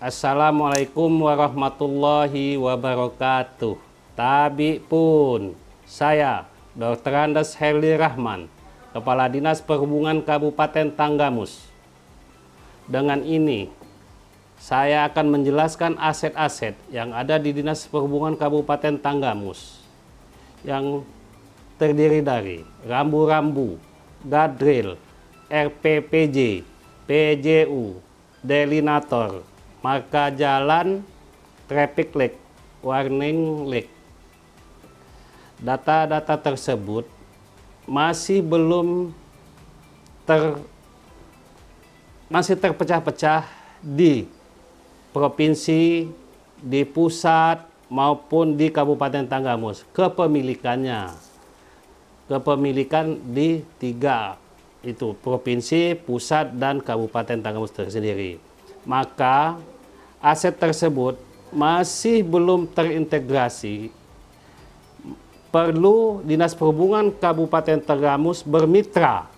Assalamualaikum warahmatullahi wabarakatuh. Tabi pun, saya Dr. Andes Herli Rahman, Kepala Dinas Perhubungan Kabupaten Tanggamus. Dengan ini, saya akan menjelaskan aset-aset yang ada di Dinas Perhubungan Kabupaten Tanggamus, yang terdiri dari rambu-rambu, guardrail, RPPJ, PJU, delinator, marka jalan, traffic light, warning light. Data-data tersebut masih terpecah-pecah di provinsi, di pusat maupun di Kabupaten Tanggamus. Kepemilikan di 3 itu, provinsi, pusat, dan Kabupaten Tanggamus tersendiri. Maka aset tersebut masih belum terintegrasi. Perlu Dinas Perhubungan Kabupaten Tanggamus bermitra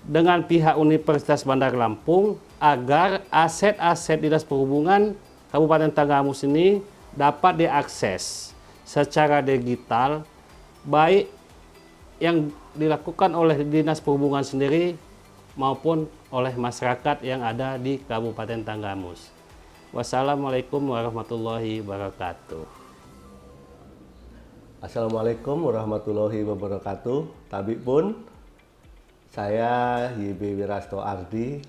dengan pihak Universitas Bandar Lampung agar aset-aset Dinas Perhubungan Kabupaten Tanggamus ini dapat diakses secara digital, baik yang dilakukan oleh Dinas Perhubungan sendiri maupun oleh masyarakat yang ada di Kabupaten Tanggamus. Wassalamualaikum warahmatullahi wabarakatuh. Assalamualaikum warahmatullahi wabarakatuh. Tabi pun, saya YB Wirasto Ardi,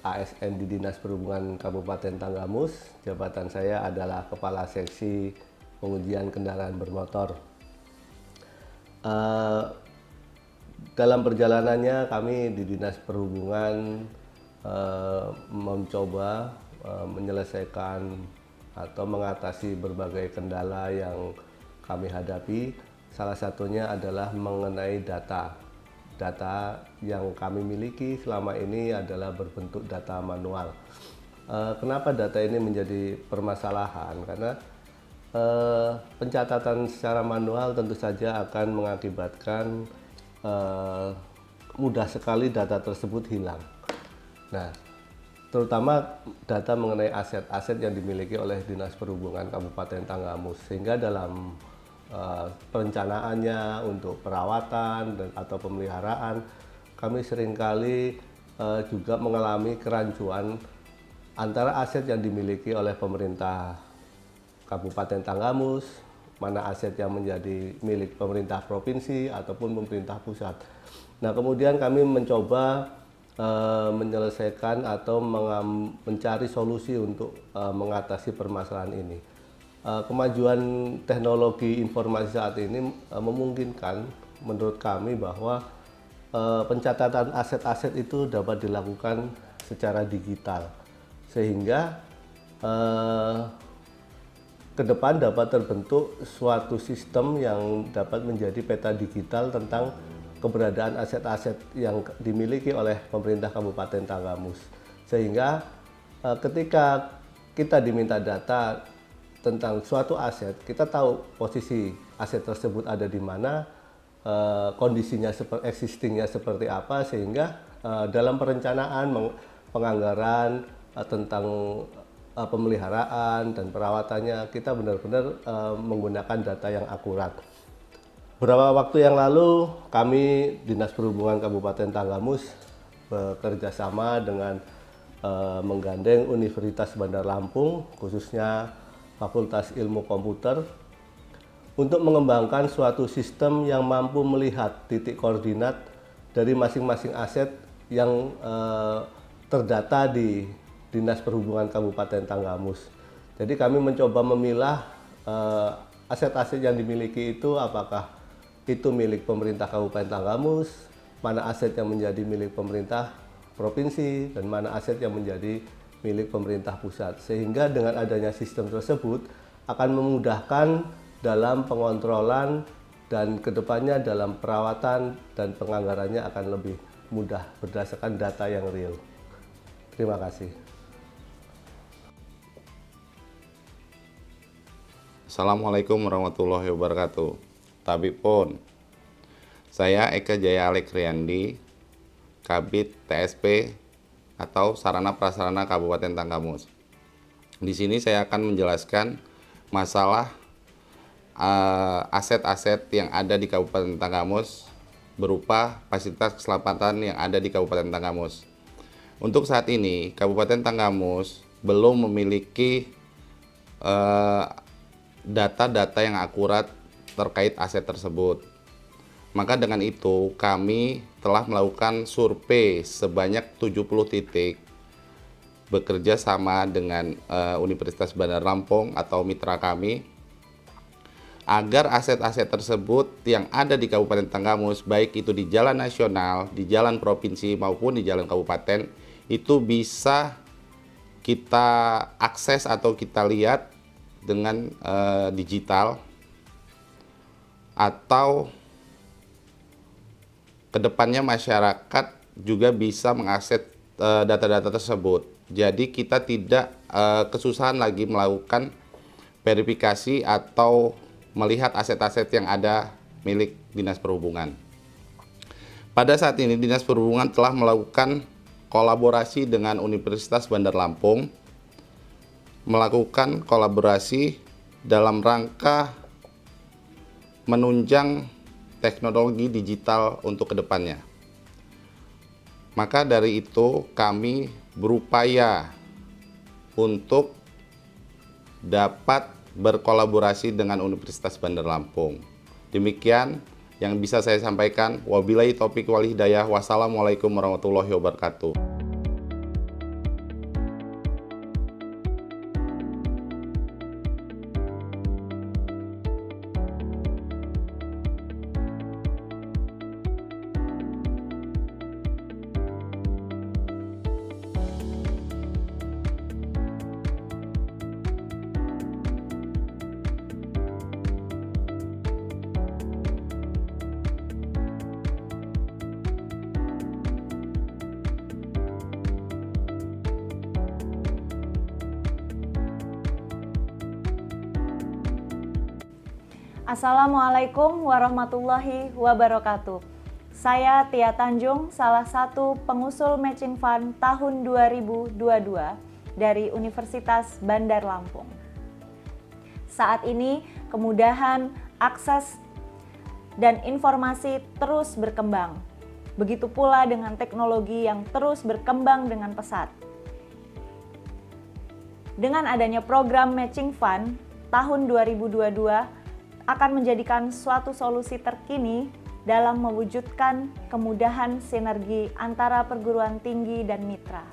ASN di Dinas Perhubungan Kabupaten Tanggamus. Jabatan saya adalah Kepala Seksi Pengujian Kendaraan Bermotor. Dalam perjalanannya kami di Dinas Perhubungan mencoba menyelesaikan atau mengatasi berbagai kendala yang kami hadapi. Salah satunya adalah mengenai data. Data yang kami miliki selama ini adalah berbentuk data manual. Kenapa data ini menjadi permasalahan? Karena pencatatan secara manual tentu saja akan mengakibatkan mudah sekali data tersebut hilang. Nah, terutama data mengenai aset-aset yang dimiliki oleh Dinas Perhubungan Kabupaten Tanggamus, sehingga dalam perencanaannya untuk perawatan atau pemeliharaan, kami seringkali juga mengalami kerancuan antara aset yang dimiliki oleh pemerintah Kabupaten Tanggamus, mana aset yang menjadi milik pemerintah provinsi ataupun pemerintah pusat. Nah, kemudian kami mencoba menyelesaikan atau mencari solusi untuk mengatasi permasalahan ini. Kemajuan teknologi informasi saat ini memungkinkan menurut kami bahwa pencatatan aset-aset itu dapat dilakukan secara digital, sehingga ke depan dapat terbentuk suatu sistem yang dapat menjadi peta digital tentang keberadaan aset-aset yang dimiliki oleh pemerintah Kabupaten Tanggamus. Sehingga ketika kita diminta data tentang suatu aset, kita tahu posisi aset tersebut ada di mana, kondisinya existingnya seperti apa, sehingga dalam perencanaan penganggaran tentang pemeliharaan dan perawatannya kita benar-benar menggunakan data yang akurat. Beberapa waktu yang lalu kami Dinas Perhubungan Kabupaten Tanggamus bekerja sama dengan menggandeng Universitas Bandar Lampung, khususnya Fakultas Ilmu Komputer, untuk mengembangkan suatu sistem yang mampu melihat titik koordinat dari masing-masing aset yang terdata di Dinas Perhubungan Kabupaten Tanggamus. Jadi kami mencoba memilah aset-aset yang dimiliki itu, apakah itu milik pemerintah Kabupaten Tanggamus, mana aset yang menjadi milik pemerintah provinsi, dan mana aset yang menjadi milik pemerintah pusat. Sehingga dengan adanya sistem tersebut akan memudahkan dalam pengontrolan dan kedepannya dalam perawatan dan penganggarannya akan lebih mudah berdasarkan data yang real. Terima kasih. Assalamualaikum warahmatullahi wabarakatuh. Tabipun, saya Eka Jaya Alek Riyandi, Kabid TSP atau sarana prasarana Kabupaten Tanggamus. Di sini saya akan menjelaskan masalah aset-aset yang ada di Kabupaten Tanggamus berupa fasilitas keselamatan yang ada di Kabupaten Tanggamus. Untuk saat ini, Kabupaten Tanggamus belum memiliki data-data yang akurat terkait aset tersebut. Maka dengan itu, kami telah melakukan survei sebanyak 70 titik bekerja sama dengan Universitas Bandar Lampung atau mitra kami, agar aset-aset tersebut yang ada di Kabupaten Tanggamus, baik itu di jalan nasional, di jalan provinsi maupun di jalan kabupaten, itu bisa kita akses atau kita lihat dengan digital, atau kedepannya masyarakat juga bisa mengakses data-data tersebut. Jadi kita tidak kesusahan lagi melakukan verifikasi atau melihat aset-aset yang ada milik Dinas Perhubungan. Pada saat ini Dinas Perhubungan telah melakukan kolaborasi dengan Universitas Bandar Lampung, melakukan kolaborasi dalam rangka menunjang teknologi digital untuk kedepannya. Maka dari itu kami berupaya untuk dapat berkolaborasi dengan Universitas Bandar Lampung. Demikian yang bisa saya sampaikan. Wabillahi taufiq wal hidayah. Wassalamualaikum warahmatullahi wabarakatuh. Assalamualaikum warahmatullahi wabarakatuh. Saya Tia Tanjung, salah satu pengusul Matching Fund tahun 2022 dari Universitas Bandar Lampung. Saat ini, kemudahan akses dan informasi terus berkembang. Begitu pula dengan teknologi yang terus berkembang dengan pesat. Dengan adanya program Matching Fund tahun 2022 akan menjadikan suatu solusi terkini dalam mewujudkan kemudahan sinergi antara perguruan tinggi dan mitra.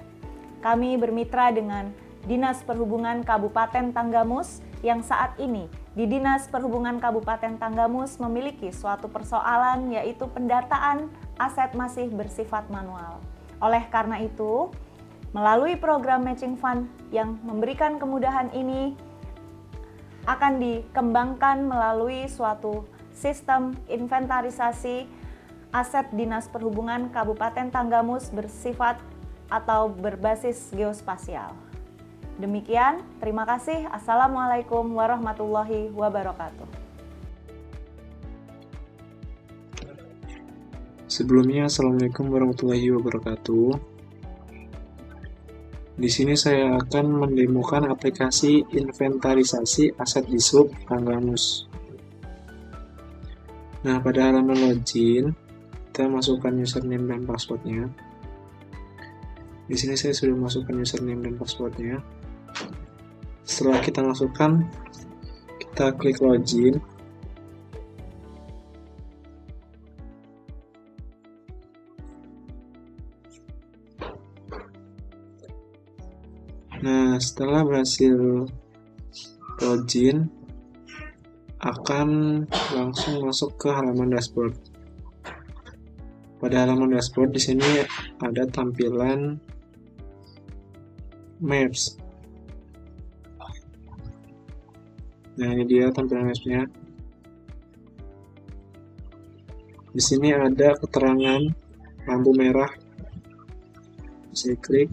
Kami bermitra dengan Dinas Perhubungan Kabupaten Tanggamus yang saat ini di Dinas Perhubungan Kabupaten Tanggamus memiliki suatu persoalan, yaitu pendataan aset masih bersifat manual. Oleh karena itu, melalui program Matching Fund yang memberikan kemudahan ini akan dikembangkan melalui suatu sistem inventarisasi aset Dinas Perhubungan Kabupaten Tanggamus bersifat atau berbasis geospasial. Demikian, terima kasih. Assalamualaikum warahmatullahi wabarakatuh. Sebelumnya, Assalamualaikum warahmatullahi wabarakatuh. Di sini saya akan mendemokan aplikasi inventarisasi aset di Sub Tanggamus. Nah, pada halaman login, kita masukkan username dan passwordnya. Di sini saya sudah masukkan username dan passwordnya. Setelah kita masukkan, kita klik login. Nah, setelah berhasil login, akan langsung masuk ke halaman dashboard. Pada halaman dashboard di sini ada tampilan Maps. Nah, ini dia tampilan Maps-nya. Di sini ada keterangan lampu merah. Saya klik.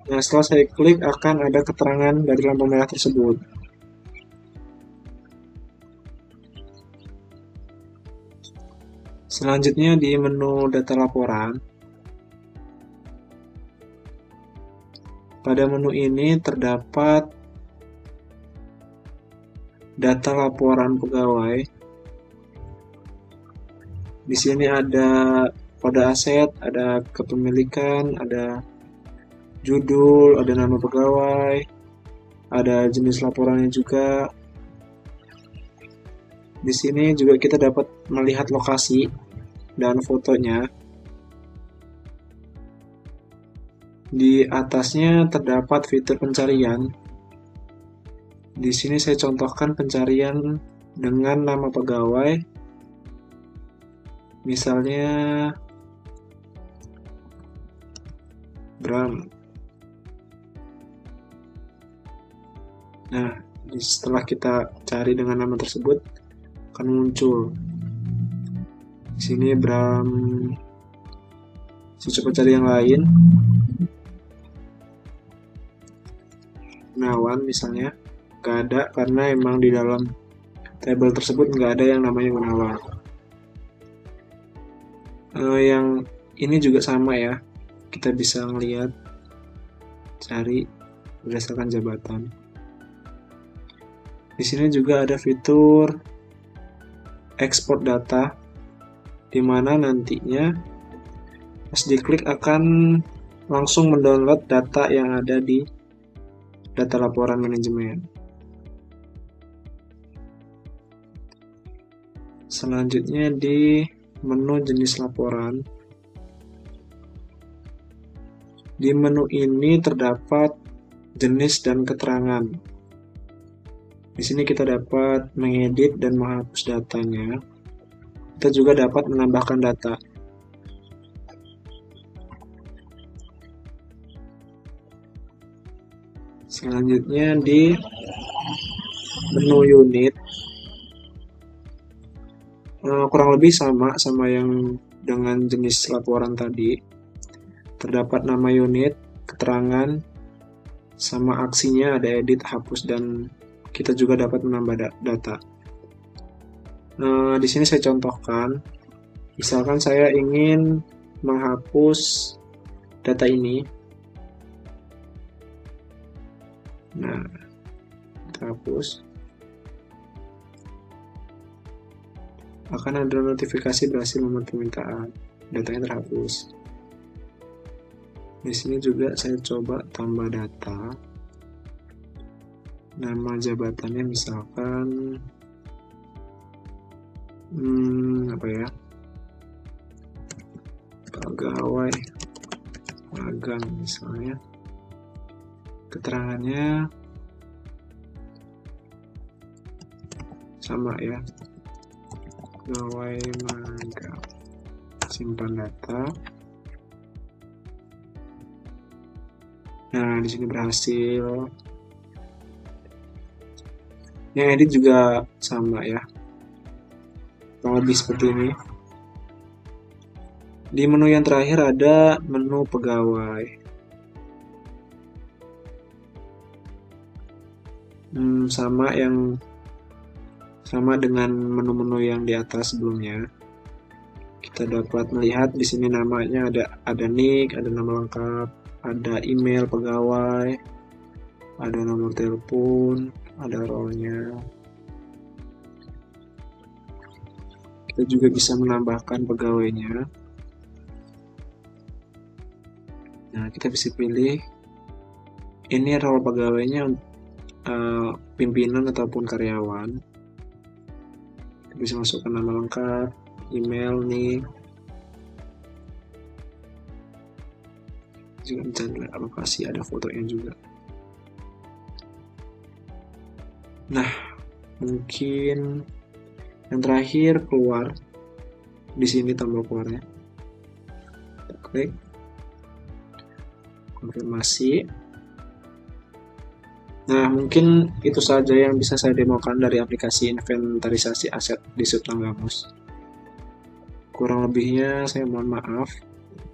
Nah, setelah saya klik akan ada keterangan dari lampu merah tersebut. Selanjutnya di menu data laporan, Pada menu ini terdapat data laporan pegawai. Di sini ada kode aset, ada kepemilikan, ada judul, ada nama pegawai, ada jenis laporannya juga. Di sini juga kita dapat melihat lokasi dan fotonya. Di atasnya terdapat fitur pencarian. Di sini saya contohkan pencarian dengan nama pegawai. Misalnya Bram. Nah, setelah kita cari dengan nama tersebut akan muncul. Di sini Bram. Saya coba cari yang lain. Gunawan misalnya, nggak ada karena emang di dalam tabel tersebut nggak ada yang namanya Gunawan. Yang ini juga sama ya, kita bisa ngelihat cari berdasarkan jabatan. Di sini juga ada fitur export data, di mana nantinya pas diklik akan langsung mendownload data yang ada di data laporan manajemen. Selanjutnya di menu jenis laporan. Di menu ini terdapat jenis dan keterangan. Di sini kita dapat mengedit dan menghapus datanya. Kita juga dapat menambahkan data. Selanjutnya di menu unit, kurang lebih sama yang dengan jenis laporan tadi. Terdapat nama unit, keterangan, sama aksinya ada edit, hapus, dan kita juga dapat menambah data. Di sini saya contohkan, misalkan saya ingin menghapus data ini. Nah, kita hapus. Akan ada notifikasi berhasil membuat permintaan. Datanya terhapus. Di sini juga saya coba tambah data. Nama jabatannya misalkan apa ya? Pegawai magang misalnya. Keterangannya sama ya, pegawai magang. Simpan data. Nah, di sini berhasil. Yang edit juga sama ya, kurang lebih seperti ini. Di menu yang terakhir ada menu pegawai. Sama dengan menu-menu yang di atas sebelumnya. Kita dapat melihat di sini namanya ada nick, ada nama lengkap, ada email pegawai, ada nomor telepon, ada role-nya. Kita juga bisa menambahkan pegawainya. Nah, kita bisa pilih ini role pegawainya, pimpinan ataupun karyawan. Kita bisa masukkan nama lengkap, email nih, juga bisa alokasi, ada fotonya juga. Nah, mungkin yang terakhir keluar. Di sini tombol keluarnya. Kita klik konfirmasi. Nah, mungkin itu saja yang bisa saya demokan dari aplikasi inventarisasi aset di Tanggamus. Kurang lebihnya saya mohon maaf.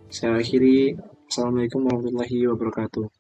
Saya akhiri. Assalamualaikum warahmatullahi wabarakatuh.